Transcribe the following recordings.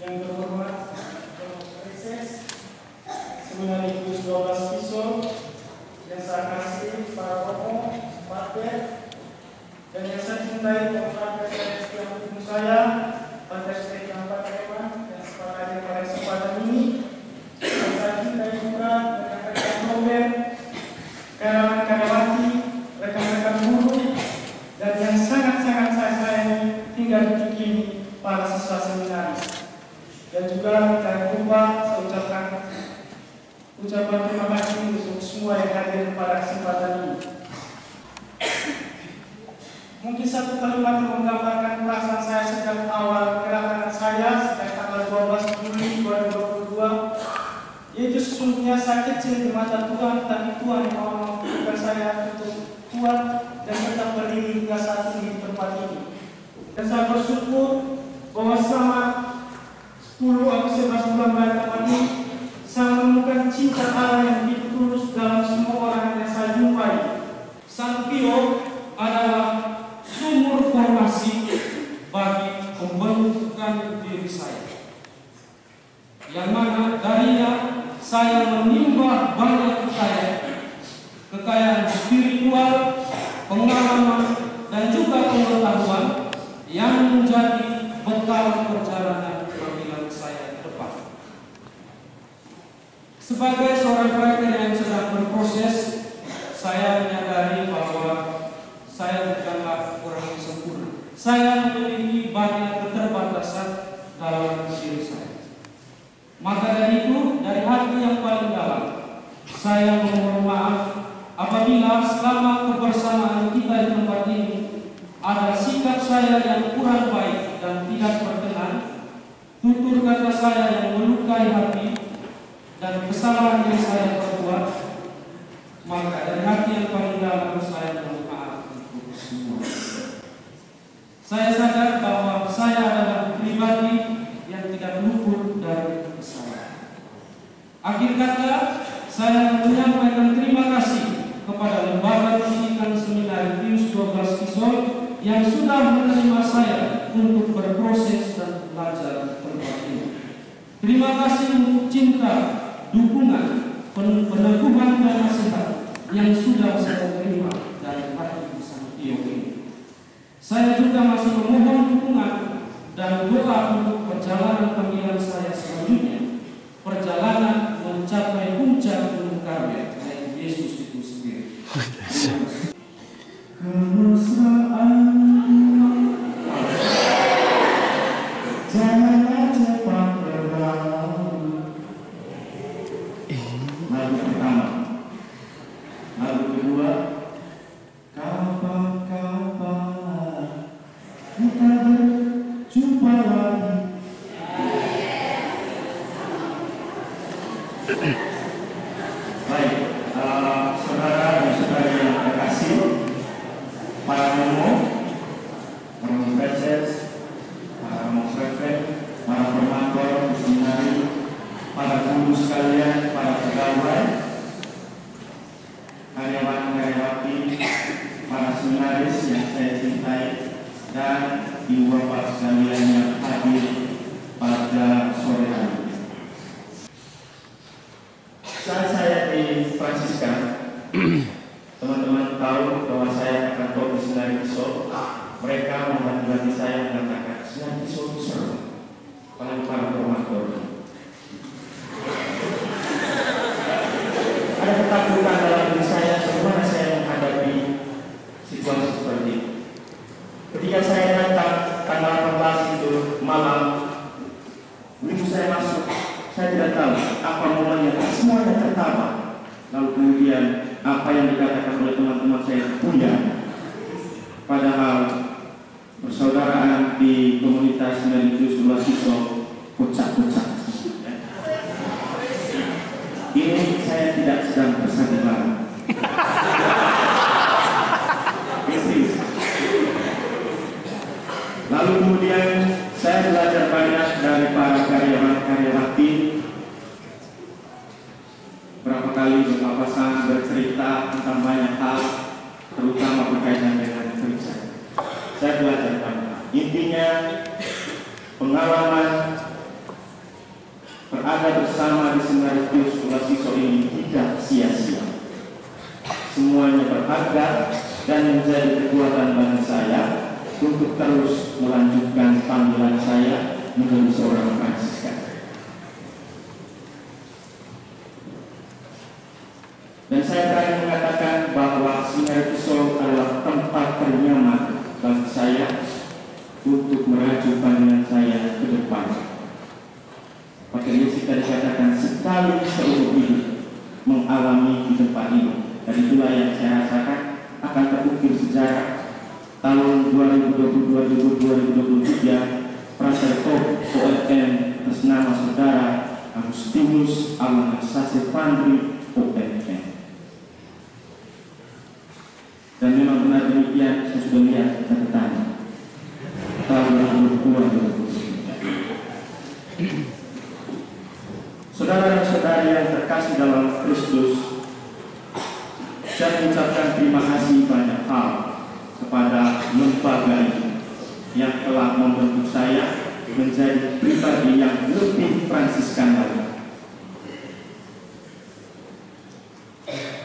yang terhormat Reses Seminari Kudus 12 Kisol, yang saya kasih para romo, Pater, dan yang saya cintai Pater yang mendukung saya, Pater Stefan Pateman, yang sepakat pada kesempatan ini, yang saya cintai juga rekan-rekan Robert, karyawati, rekan-rekan guru, dan yang sangat-sangat saya sayangi hingga detik ini para siswa seminaris. Dan juga jangan lupa saya ucapkan ucapan terima kasih untuk semua yang hadir pada kesempatan ini. Mungkin satu kalimat yang menggambarkan perasaan saya sejak awal kedatangan saya sejak tanggal 12 Juli 2022, yaitu sesungguhnya saya kecil di mata Tuhan, tapi Tuhan yang mau memampukan saya untuk kuat dan tetap berdiri hingga saat ini di tempat ini. Dan saya bersyukur bahwa selama 10 atau 11 bulan belakangan ini saya menemukan cinta Allah yang begitu tulus dalam semua orang yang saya jumpai. Sang Pio adalah sumur formasi bagi pembentukan diri saya, yang mana darinya saya menimba banyak kekayaan spiritual, pengalaman, dan juga pengetahuan yang menjadi bekal perjalanan panggilan saya ke depan. Sebagai seorang praktek yang sedang berproses, saya menyadari bahwa saya bukanlah orang yang sempurna. Saya memiliki banyak keterbatasan dalam diri saya. Maka dari itu, dari hati yang paling dalam, saya memohon maaf apabila selama kebersamaan kita di tempat ini ada sikap saya yang kurang baik dan tidak berkenan, tutur kata saya yang melukai hati, dan kesalahan yang saya perbuat. Maka dari hati yang paling dalam saya mohon maaf untuk semua. Saya sadar bahwa saya adalah pribadi yang tidak luput dari kesalahan. Akhir kata, saya menyampaikan terima kasih kepada Lembaga Pendidikan Seminari Pius 12 Kisol yang sudah menerima saya untuk berproses dan belajar tempat ini. Terima kasih untuk cinta, dukungan, peneguhan dan nasihat yang sudah saya terima dari hati Sang Pio ini. Saya juga masih memohon dukungan dan doa untuk perjalanan panggilan saya selanjutnya, perjalanan mencapai puncak gunung karya yaitu Yesus itu sendiri. Kemesraan jangan cepat berlalu. Lagu pertama. Lagu kedua, kapan-kapan kita berjumpa lagi. Baik, saudara dan saudari yang terkasih, para romo, romo Reses, para romo Reven, para formator di seminari, para guru sekalian, para pegawai, karyawan-karyawati, para seminaris yang saya cintai, dan ibu bapak sekalian yang hadir pada sore hari. Saat saya di Fransiskan, teman-teman tahu bahwa saya akan bawa di Seminari Kisol. Mereka membantu saya mengatakan Seminari Kisol seru, apalagi para formator. Ada ketakutan dalam diri saya bagaimana saya menghadapi situasi seperti itu. Ketika saya datang tanggal 18 itu malam, begitu saya masuk, saya tidak tahu apa momennya, semuanya tertawa. Lalu kemudian apa yang dikatakan oleh teman-teman saya punya, padahal persaudaraan di komunitas Seminari Pius 12 Kisol kocak-kocak. Ini saya tidak sedang bersandiwara. Lalu kemudian saya belajar banyak dari para karyawan-karyawati. Berapa kali berpapasan bercerita tentang banyak hal, terutama berkaitan dengan kerja. Saya belajar banyak. Intinya pengalaman berada bersama di Seminari Pius XII ini tidak sia-sia. Semuanya berharga dan menjadi kekuatan bagi saya untuk terus melanjutkan panggilan saya menjadi seorang Fransiskan. Dan saya berani mengatakan bahwa Seminari Pius adalah tempat ternyaman bagi saya untuk meracu panggilan saya ke depan. Makanya kita dikatakan sekali seumur hidup mengalami di tempat ini. Dan itulah yang saya rasakan akan terukir sejarah tahun 2022-2023 Prasetyo OFM atas nama saudara Agustinus Almanasase Pandri OFM. Dan memang benar demikian, saya sudah lihat catatannya tahun 2022. Saudara dan saudari yang terkasih dalam Kristus, saya mengucapkan terima kasih banyak hal kepada lembaga ini yang telah membentuk saya menjadi pribadi yang lebih Fransiskan lagi.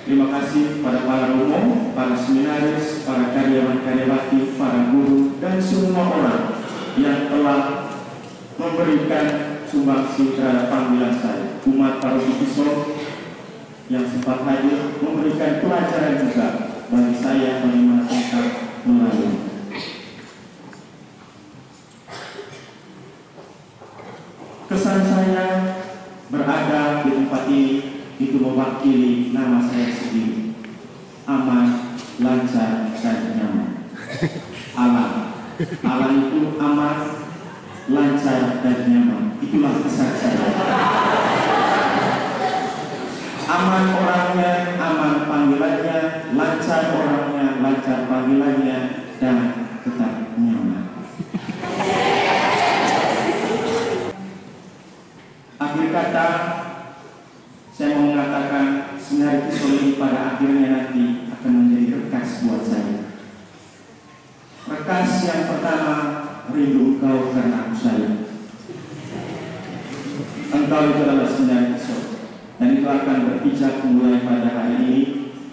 Terima kasih kepada para romo, para seminaris, para karyawan-karyawati, para guru, dan semua orang yang telah memberikan sumbangsi terhadap panggilan saya. Umat Paroki Piso yang sempat hadir memberikan pelajaran juga bagi saya bagaimana kita melayani. Kesan saya berada di tempat ini itu mewakili nama saya sendiri. Aman, lancar, dan nyaman. Alam. Alam itu aman, lancar, dan nyaman. Itulah kesan saya. Aman orangnya, aman panggilannya, lancar orangnya, lancar panggilannya, dan tetap nyaman. Akhir kata, saya mau mengatakan Seminari Pius ini pada akhirnya nanti akan menjadi rekas buat saya. Rekas yang pertama, rindu engkau karena aku sayang. Engkau itu adalah Seminari Pius, dan itu akan berpijak mulai pada hari ini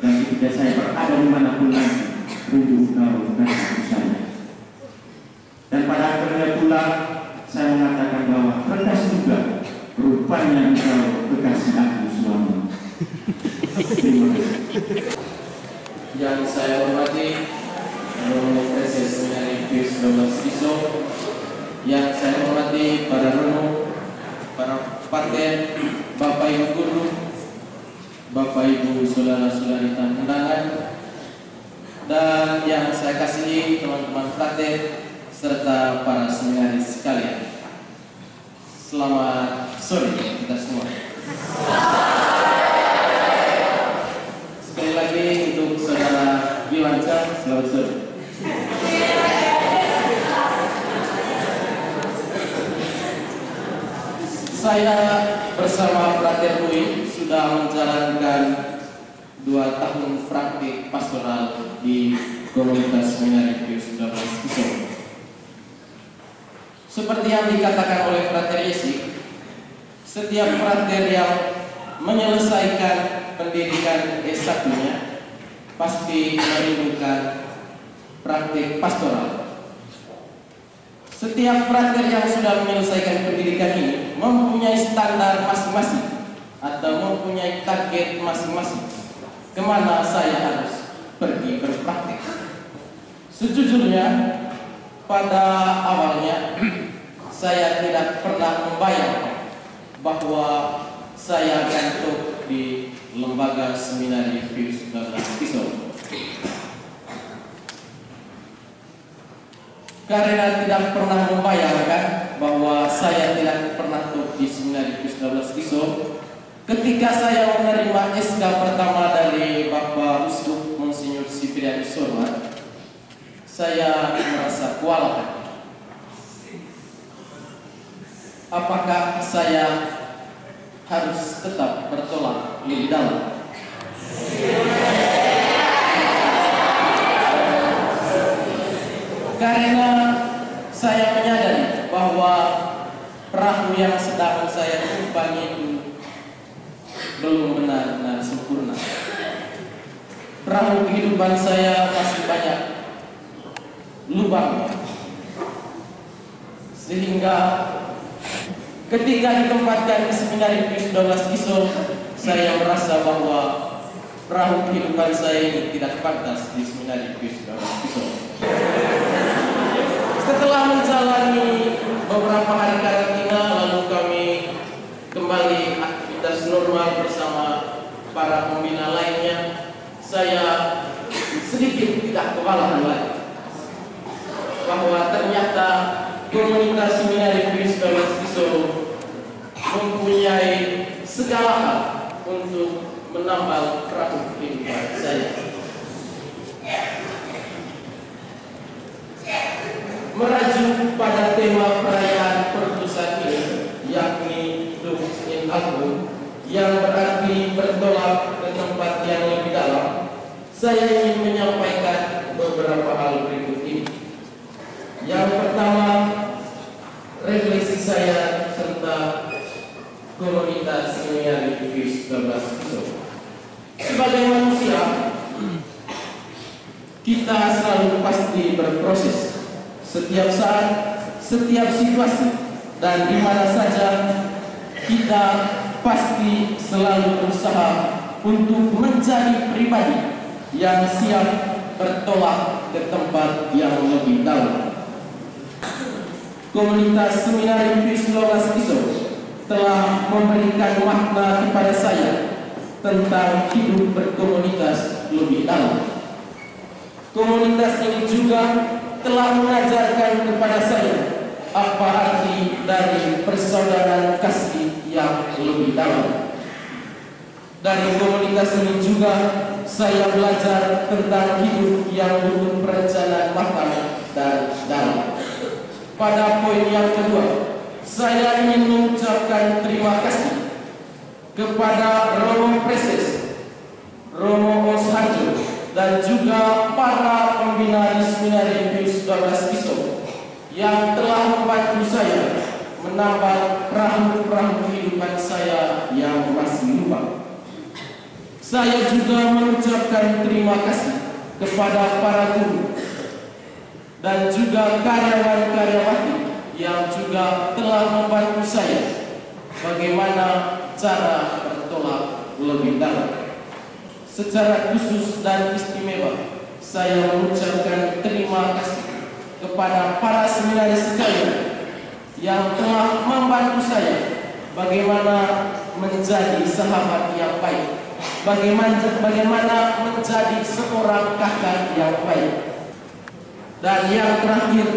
dan ketika saya berada dimanapun nanti, rindu engkau karena aku sayang. Dan pada akhirnya pula saya mengatakan bahwa rekas juga rupanya engkau kekasih aku selamanya. Terima kasih. Yang saya hormati Romo Presiden Seminari Pius XII, yang saya hormati para romo, para paten, Bapak Ibu guru, Bapak Ibu saudara-saudari tamu undangan, dan yang saya kasihi teman-teman frater serta para seminaris sekalian. Selamat sore kita semua. Sekali lagi untuk saudara Gilanca, selamat sore. Saya bersama Frater Louis sudah menjalankan 2 tahun praktik pastoral di komunitas Seminari Pius XII. Seperti yang dikatakan oleh Frater Yesi, setiap frater yang menyelesaikan pendidikan S1-nya pasti merindukan praktik pastoral. Setiap frater yang sudah menyelesaikan pendidikan ini mempunyai standar masing-masing atau mempunyai target masing-masing kemana saya harus pergi berpraktik. Sejujurnya pada awalnya saya tidak pernah membayangkan bahwa saya akan tuh di lembaga Seminari Pius XII. Karena tidak pernah membayangkan bahwa saya tidak pernah tuh di Seminari Pius XII, ketika saya menerima SK pertama dari Bapak Uskup Monsinyur Siprianus Sorman, saya merasa kewalahan. Apakah saya harus tetap bertolak lebih dalam? Karena saya menyadari bahwa perahu yang sedang saya tumpangi itu belum benar-benar sempurna. Perahu kehidupan saya masih banyak lubang, sehingga ketika ditempatkan di Seminari Pius XII Kiso, saya merasa bahwa perahu kehidupan saya ini tidak pantas di Seminari Pius XII Kiso. Setelah menjalani beberapa hari karantina, lalu kami kembali aktivitas normal bersama para pembina lainnya. Saya sedikit tidak kewalahan lagi bahwa ternyata komunitas Seminari Pius XII Kiso mempunyai segala hal untuk menambal perahu kehidupan saya. Merajuk pada tema perayaan perpisahan ini, yakni Lux in Albu, yang berarti bertolak ke tempat yang lebih dalam, saya ingin menyampaikan beberapa hal berikut ini. Yang pertama, refleksi saya tentang komunitas Seminari Pius XII Kiso. Sebagai manusia, kita selalu pasti berproses setiap saat, setiap situasi, dan di mana saja kita pasti selalu berusaha untuk menjadi pribadi yang siap bertolak ke tempat yang lebih dalam. Komunitas Seminari Pius XII Kiso telah memberikan makna kepada saya tentang hidup berkomunitas lebih dalam. Komunitas ini juga telah mengajarkan kepada saya apa arti dari persaudaraan kasih yang lebih dalam. Dari komunitas ini juga saya belajar tentang hidup yang butuh perencanaan matang dan dalam. Pada poin yang kedua, saya ingin mengucapkan terima kasih kepada Romo Preses, Romo Osharjo, dan juga para pembina di Seminari Pius XII Kiso yang telah membantu saya menambal perahu-perahu kehidupan saya yang masih lubang. Saya juga mengucapkan terima kasih kepada para guru dan juga karyawan-karyawati yang juga telah membantu saya bagaimana cara bertolak lebih dalam. Secara khusus dan istimewa, saya mengucapkan terima kasih kepada para seminaris sekalian yang telah membantu saya bagaimana menjadi sahabat yang baik, bagaimana menjadi seorang kakak yang baik. Dan yang terakhir,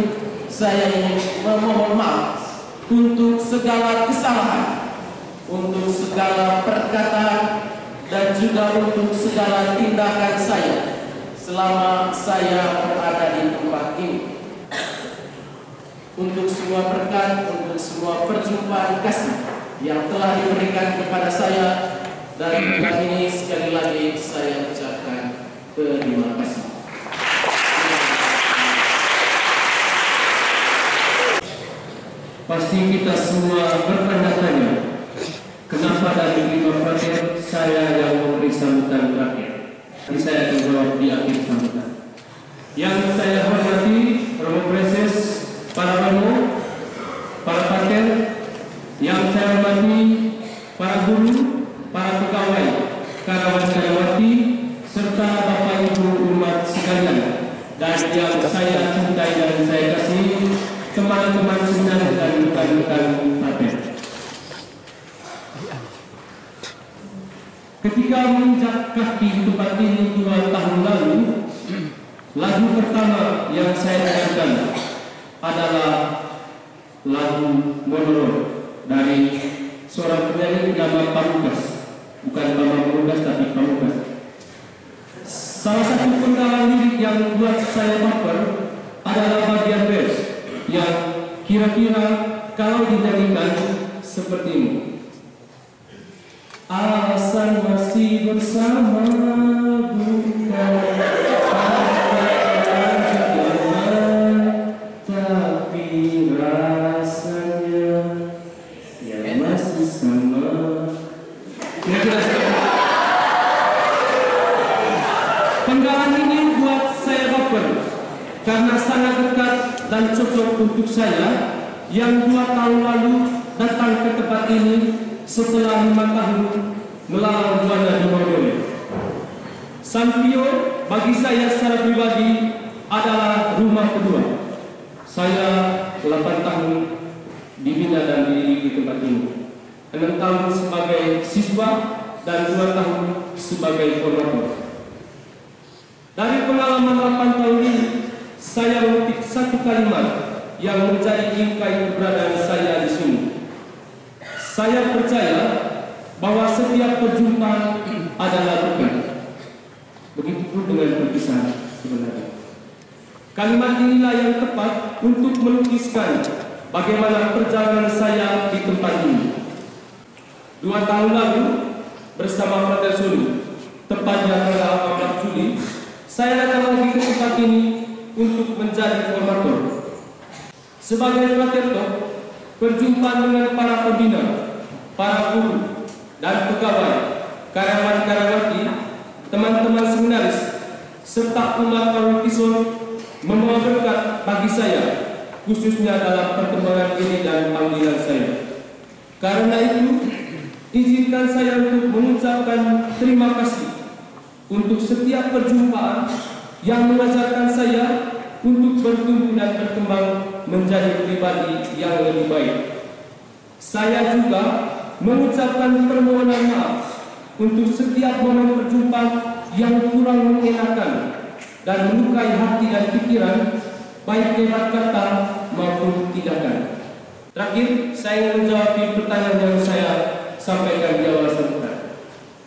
saya ingin memohon maaf untuk segala kesalahan, untuk segala perkataan, dan juga untuk segala tindakan saya selama saya berada di tempat ini. Untuk semua berkat, untuk semua perjumpaan kasih yang telah diberikan kepada saya, dan bulan ini sekali lagi saya ucapkan terima kasih. Pasti kita semua bertanya-tanya, kenapa dari 5 frater saya yang memberi sambutan terakhir? Nanti saya akan jawab di akhir sambutan. Yang saya hormati Romo Preses, para romo, para frater, yang saya hormati para guru, para pegawai, karyawan-karyawati, serta Bapak Ibu umat sekalian, dan yang saya cintai dan saya kasih, teman-teman seminar dan rekan-rekan frater. Ketika menginjak kaki di tempat ini 2 tahun lalu, lagu pertama yang saya dengarkan adalah lagu monolog dari seorang penyanyi bernama Pamukas, bukan Bambang Pamungkas tapi Pamukas. Salah satu penggalan lirik yang buat saya baper adalah bagian verse yang kira-kira kalau dinyanyikan seperti ini. Alasan masih bersama bukan tapi rasanya karena sangat dekat dan cocok untuk saya yang 2 tahun lalu datang ke tempat ini setelah 5 tahun melalang buana di Mongolia. Sampio bagi saya secara pribadi adalah rumah kedua. Saya 8 tahun dibina dan dididik di tempat ini, 6 tahun sebagai siswa dan 2 tahun sebagai formator. Dari pengalaman 8 tahun ini, saya memetik satu kalimat yang menjadi ingkai keberadaan saya di sini. Saya percaya bahwa setiap perjumpaan adalah berkah. Begitupun dengan perpisahan sebenarnya. Kalimat inilah yang tepat untuk melukiskan bagaimana perjalanan saya di tempat ini. 2 tahun lalu bersama Frater Suli, tepatnya pada 4 Juli, saya datang lagi ke tempat ini untuk menjadi formator. Sebagai fraterto, perjumpaan dengan para pembina, para guru, dan pegawai, karyawan-karyawati, teman-teman seminaris, serta umat Parokison membawa berkat bagi saya, khususnya dalam perkembangan diri dan panggilan saya. Karena itu, izinkan saya untuk mengucapkan terima kasih untuk setiap perjumpaan yang mengajarkan saya untuk bertumbuh dan berkembang menjadi pribadi yang lebih baik. Saya juga mengucapkan permohonan maaf untuk setiap momen perjumpaan yang kurang mengenakan dan melukai hati dan pikiran, baik lewat kata maupun tindakan. Terakhir, saya ingin menjawab pertanyaan yang saya sampaikan di awal sambutan.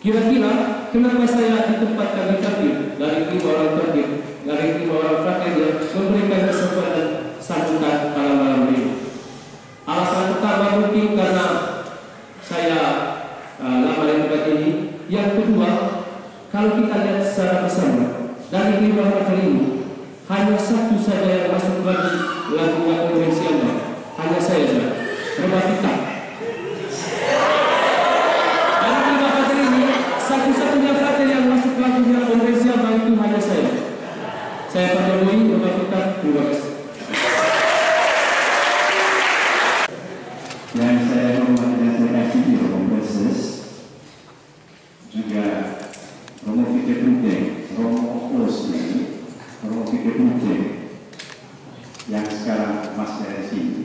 Kira-kira kenapa saya ditempatkan di terakhir dari 5 orang terakhir, dari 5 orang frater yang memberikan kesempatan sambutan pada malam ini? Alasan pertama mungkin karena saya lama di tempat ini. Yang kedua, kalau kita lihat secara bersama, dari 5 frater ini hanya satu saja yang masuk lagi lagunya Konvensi Anda, hanya saya saja. Hebat kita. Satu-satunya frater yang masuk lagunya Konvensi Anda itu hanya saya. Saya Pak Jokowi, Bapak kita, terima kasih. Yang saya hormati dan saya kasih Romo Moses, juga Romo Vike Pute, Romo Osni, Romo Vike Pute, yang sekarang masih ada di sini.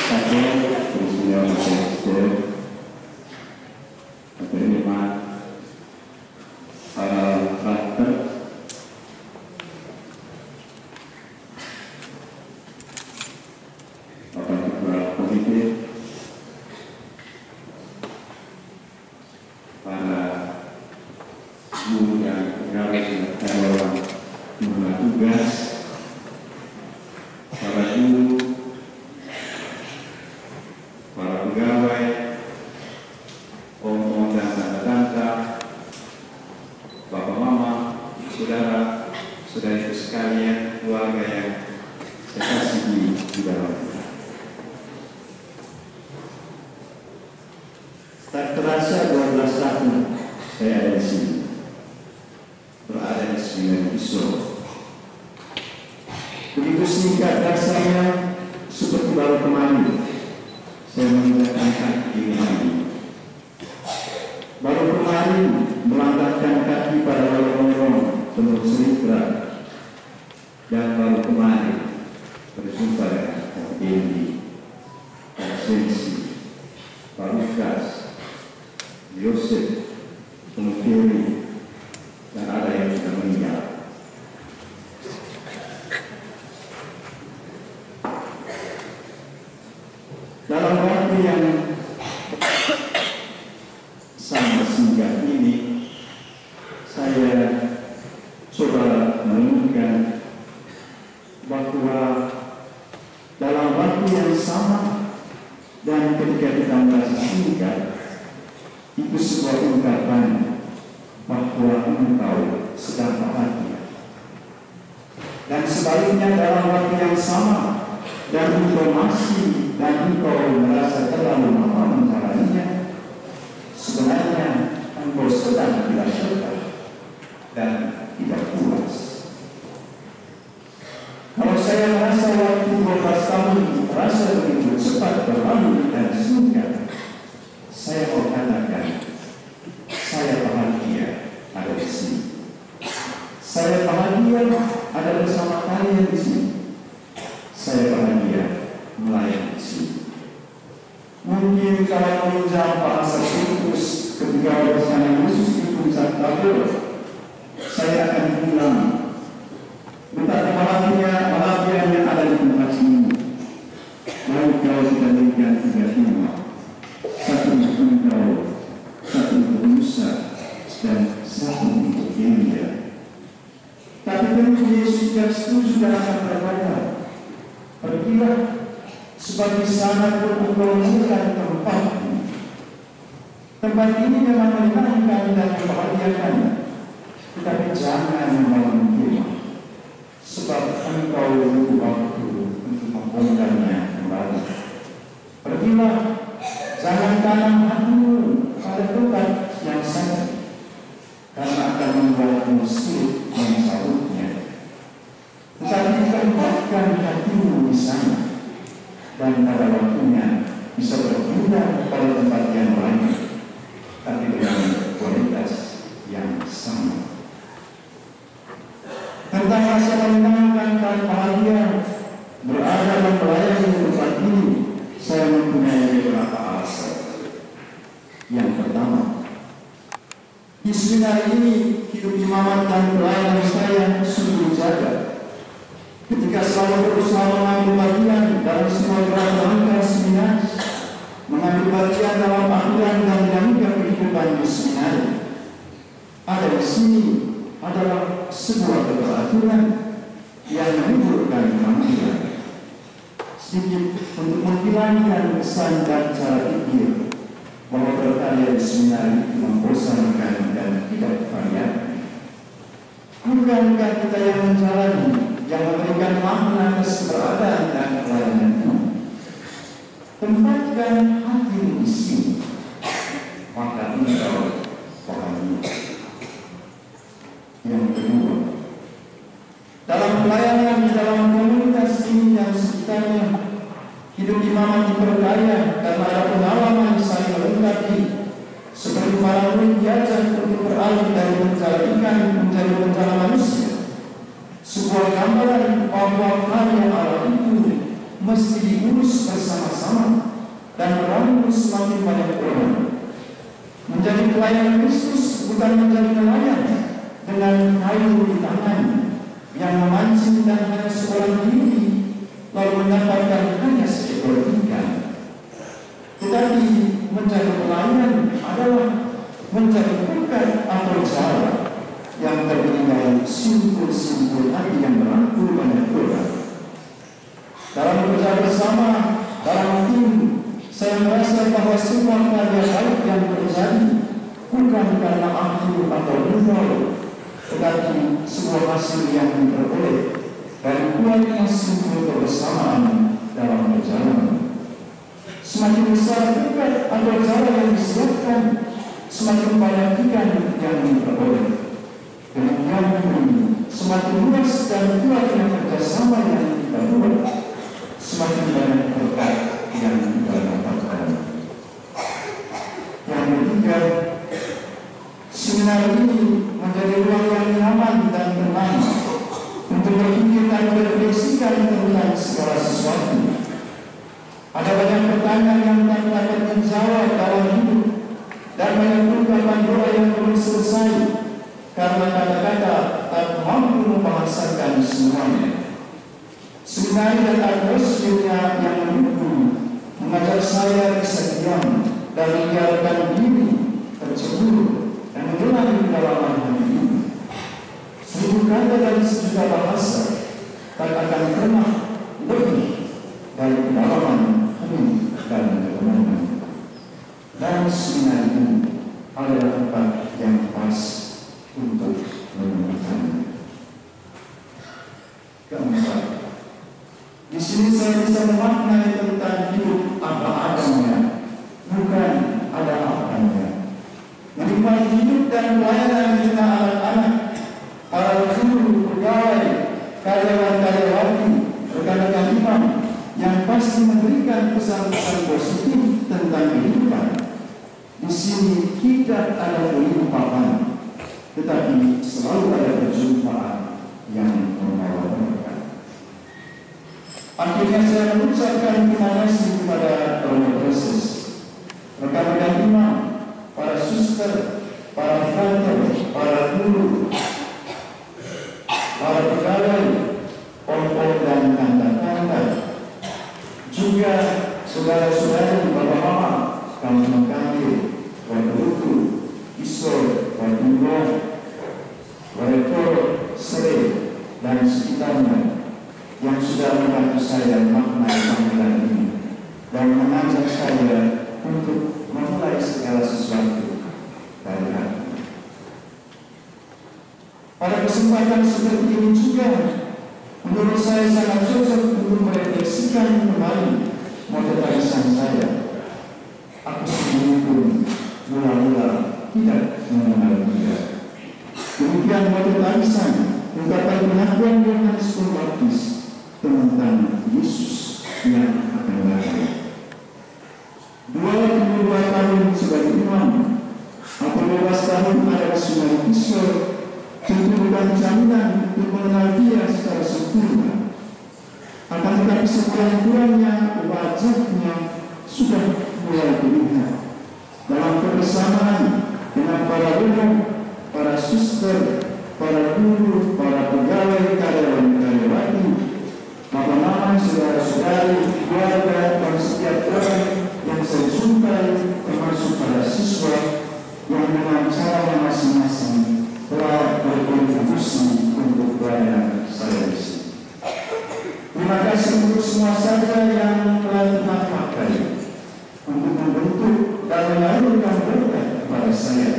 Saya berusia Moses, menerima para frater, Bapak Ketua Komite, para guru dan pegawai dan karyawan di rumah tugas, para guru, para pegawai, om-om dan tante-tante, bapak mama, saudara, saudariku sekalian, keluarga yang saya kasih di dalam. Tak terasa 12 tahun saya ada di sini, berada di Seminari Pisau. Begitu singkat rasanya, seperti baru kemarin saya mengingatkan kaki lagi. Baru kemarin melangkahkan kaki pada lorong-lorong penuh cerita, dan baru kemarin berjumpa dengan Pak Dendi, Pak Sensi, Pak Lukas, Yosef, Pemutiri, dan ada yang sudah meninggal. Dalam waktu yang sangat singkat ini, saya coba menemukan bahwa dalam waktu yang sama dan ketika kita merasa singkat, itu sebuah ungkapan bahwa engkau sedang bahagia. Dan sebaliknya dalam waktu yang sama dan engkau masih dan engkau merasa terlalu lama menjalaninya, sebenarnya engkau sedang tidak suka dan tidak puas. melayani di sini. Mungkin kalau meninjau bahasa Kristus ketika bersama Yesus di puncak Tabor, saya akan bilang betapa bahagia yang ada di tempat ini. Lalu kalau kita berikan 3 tema, 1 untuk engkau, 1 untuk Musa, dan 1 untuk Elia. Tapi tentu Yesus tidak setuju dan akan berkata, pergilah, sebab di sana pun engkau menemukan tempat. Tempat ini memang menyenangkan dan membahagiakan, tetapi jangan membawa kemah, sebab engkau butuh waktu untuk membongkarnya kembali. Pergilah, jangan tanam hatimu pada tempat yang sakit, karena akan membuatmu sulit mensahutnya. Tetapi tempatkan hatimu di sana, dan pada waktunya bisa berpindah pada tempat yang lain, tapi dengan kualitas yang sama. Tentang rasa menyenangkan dan bahagia berada dan melayani di tempat ini, saya mempunyai beberapa alasan. Yang pertama, di seminar ini hidup imamat dan pelayanan saya sungguh dijaga. Ketika selalu berusaha mengambil bagian dalam semua gerak langkah seminar, mengambil bagian dalam aturan dan dinamika kehidupan di seminar, ada di sini adalah sebuah keberaturan yang menimbulkan panggilan. Sedikit untuk menghilangkan kesan dan cara pikir bahwa berkarya di seminar itu membosankan dan tidak variatif. Bukankah kita yang menjalani, yang memberikan makna atas keberadaan dan pelayanan ini? Tempatkan hati di sini, maka engkau bahagia. Yang kedua, dalam pelayanan di dalam komunitas ini dan sekitarnya, hidup imamat diperkaya karena ada pengalaman saling melengkapi, seperti para murid diajar untuk beralih dari pencari ikan menjadi pencari manusia. Sebuah gambaran bahwa karya Allah itu mesti diurus bersama-sama dan merangkul semakin banyak orang. Menjadi pelayan Kristus bukan menjadi nelayan dengan kayu di tangan yang memancing dan hanya seorang diri lalu mendapatkan hanya seekor ikan. Tetapi menjadi pelayan adalah menjadi bukan atau jala yang terdiri dari simpul-simpul hati yang merangkul banyak orang. Dalam bekerja bersama, dalam tim, saya merasa bahwa semua karya baik yang terjadi bukan karena aku atau engkau, tetapi sebuah hasil yang diperoleh dari kuatnya simpul kebersamaan dalam perjalanan. Semakin besar berkat atau cara yang disiapkan, semakin banyak ikan yang diperoleh. Demikian pun, semakin luas dan kuatnya kerjasama yang kita buat, semakin banyak berkat yang kita dapatkan. Yang ketiga, seminar ini menjadi ruang yang nyaman dan tenang untuk berpikir dan merefleksikan tentang segala sesuatu. Ada banyak pertanyaan yang tak dapat menjawab dalam hidup, dan banyak ungkapan doa yang belum selesai karena kata-kata tak mampu membahasakan semuanya. Seminar dan atmosfernya yang mendukung mengajar saya bisa diam dan membiarkan diri tercebur dan menyelam di kedalaman hati ini. 1000 kata dan 1 juta bahasa tak akan pernah lebih dari kedalaman hati dan kemenangan. Dan seminar ini adalah tempat yang pas untuk menemukannya. Keempat, di sini saya bisa memaknai tentang hidup apa adanya, bukan ada apanya. Menikmati hidup dan pelayanan kita anak-anak, para guru, pegawai, karyawan-karyawati, rekan-rekan imam yang pasti memberikan pesan-pesan positif tentang kehidupan. Di sini tidak ada pelimpahan, tetapi selalu ada perjumpaan yang membawa berkat. Akhirnya saya mengucapkan terima kasih kepada Romo Proses, rekan-rekan imam, para suster, para frater, para guru, para pegawai, pom-pom dan tanda-tanda, juga saudara-saudari, bapak mama, kawan kami, waktu Isor, waktu rektor, sere, dan sekitarnya yang sudah membantu saya maknai panggilan ini dan mengajak saya untuk memulai segala sesuatu dari hati. Pada kesempatan seperti ini juga, menurut saya sangat cocok untuk merefleksikan kembali moto arisan saya. Aku sendiri pun mula-mula tidak mengenal dia. Kemudian moto arisan ungkapan pengakuan Yohanes Pembaptis tentang Yesus yang akan datang. 22 tahun sebagai imam atau 12 tahun ada Sungai Kisor tentu bukan jaminan untuk mengenal dia secara sempurna. Akan tetapi sekurang-kurangnya wajahnya sudah mulai terlihat dalam kebersamaan dengan para romo, para suster, para guru, para pegawai, karyawan-karyawati, bapak-mama, saudara-saudari, keluarga, dan setiap orang yang saya jumpai, termasuk para siswa yang dengan cara masing-masing telah berkontribusi untuk pelayanan saya di sini. Terima kasih untuk semua saja yang telah dimanfaatkan untuk membentuk dan menyalurkan berkat kepada saya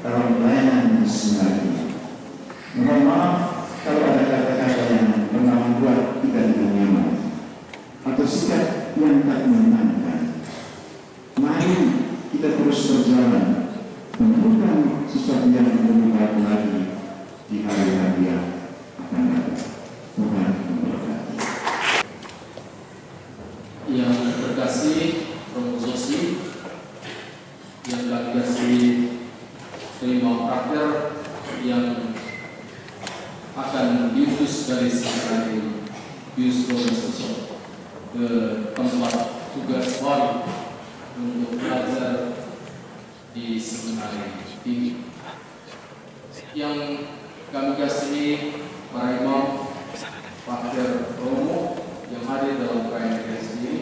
dalam pelayanan di sini. Mohon maaf kalau ada kata-kata yang pernah membuat kita tidak nyaman atau sikap yang tak menyenangkan. Mari kita terus berjalan menemukan sesuatu yang lebih baik lagi di hari-hari yang akan datang. Tuhan memberkati. Yang terkasih Romo Zosi, yang kami kasih terima prakter yang akan diutus dari seminari Pius X ke tempat tugas baru untuk belajar di seminari tinggi. Yang kami kasih para imam, Pakter Romo yang hadir dalam KMKS ini,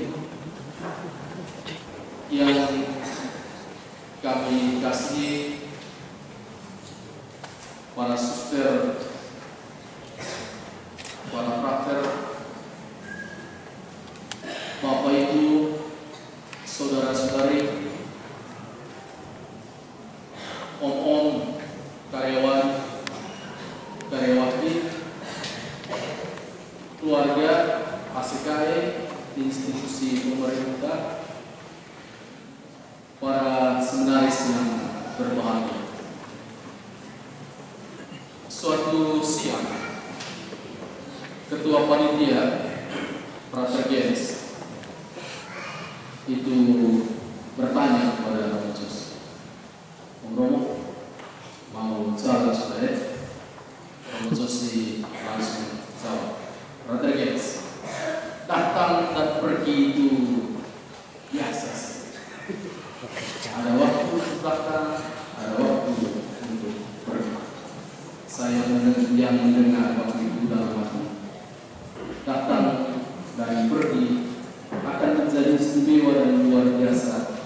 yang kami kasih para suster, para prakter, Bapak Ibu, saudara-saudari, om-om, karyawan, karyawati, keluarga, ACKE, institusi pemerintah, para seminaris yang berbahagia. Suatu siang, Ketua Panitia Frater Gens itu bertanya kepada Romo Jos, Om Romo mau bicara supaya Romo Jos langsung jawab, Frater Gens, datang dan pergi itu biasa saja. Ada waktu untuk datang, ada waktu untuk pergi. Saya yang mendengar waktu itu dalam hati, datang dan pergi akan menjadi istimewa dan luar biasa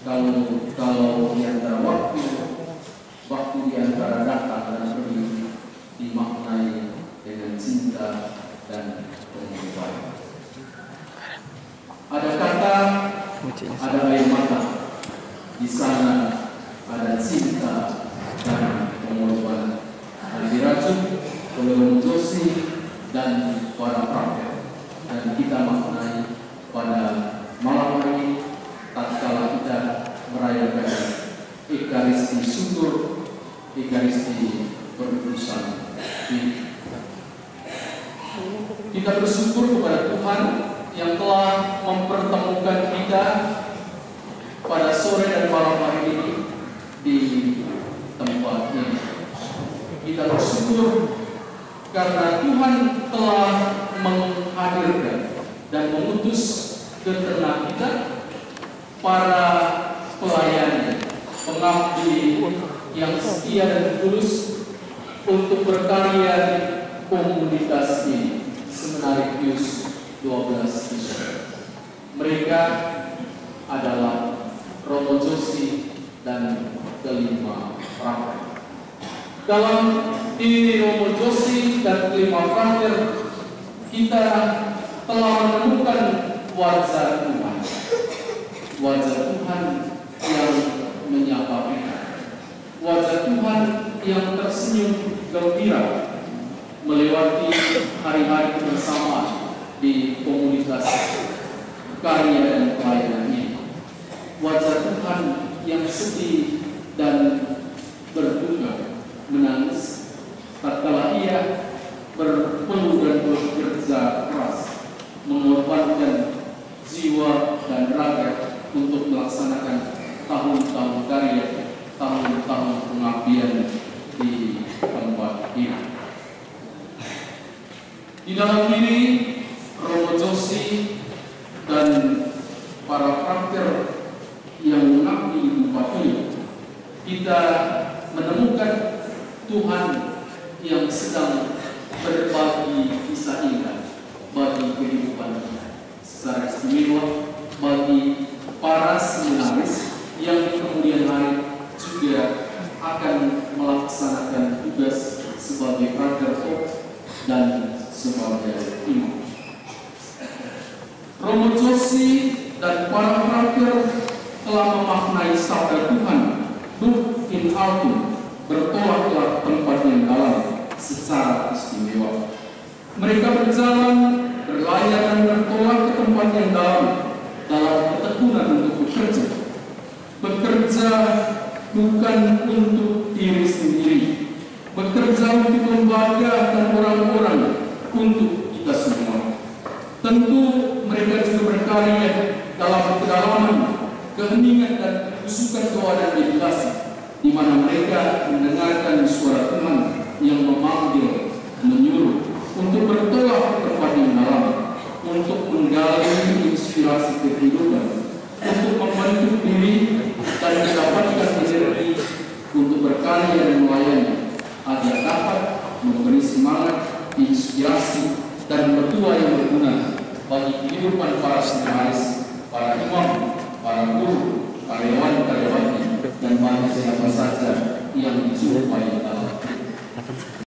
kalau di antara waktu di antara datang dan pergi dimaknai dengan cinta dan pengorbanan. Ada kata, ada air mata, di sana ada cinta dan pengorbanan. Ada diracun oleh Romo Zosi dan para praktek, dan kita maknai pada malam hari ini tatkala kita merayakan Ekaristi Syukur, Ekaristi Perutusan. Kita bersyukur kepada Tuhan yang telah mempertemukan kita pada sore dan malam hari ini di tempat ini. Kita bersyukur karena Tuhan telah menghadirkan dan mengutus ke tengah kita para pelayan, pengabdi yang setia dan tulus untuk berkarya di komunitas ini, Seminari Pius 12 Bishop. Mereka adalah Romo Josi dan kelima frater. Dalam diri Romo Josi dan kelima frater, kita telah menemukan wajah Tuhan. Wajah Tuhan yang menyapa kita. Wajah Tuhan yang tersenyum gembira melewati hari-hari bersama di komunitas karya dan pelayanan ini. Wajah Tuhan yang sedih dan berduka, menangis tatkala Ia berpeluh dan bekerja keras, mengorbankan jiwa dan raga untuk melaksanakan tahun-tahun karya, tahun-tahun pengabdian di tempat ini. Di dalam diri Romo Josi dan para frater yang mengabdi di tempat ini, kita menemukan Tuhan yang sedang berbagi kisah indah bagi kehidupan kita. Secara istimewa bagi para seminaris yang di kemudian hari juga akan melaksanakan tugas sebagai frater dan sebagai imam. Romo Josi dan para frater telah memaknai sabda Tuhan, "Duc in altum," bertolaklah tempat yang dalam, secara istimewa. Mereka berjalan, berlayar dan bertolak ke tempat yang dalam ketekunan untuk bekerja. Bekerja bukan untuk diri sendiri, bekerja untuk lembaga dan orang-orang, untuk kita semua. Tentu mereka juga berkarya dalam kedalaman, keheningan dan kekusukan doa dan meditasi, di mana mereka mendengarkan suara Tuhan yang memanggil, menyuruh untuk bertolak ke tempat yang dalam, untuk menggali inspirasi kehidupan, untuk membentuk diri dan mendapatkan energi untuk berkarya dan melayani, agar dapat memberi semangat, inspirasi, dan petua yang berguna bagi kehidupan para seminaris, para imam, para guru, karyawan-karyawati, dan bagi siapa saja yang dijumpai dalam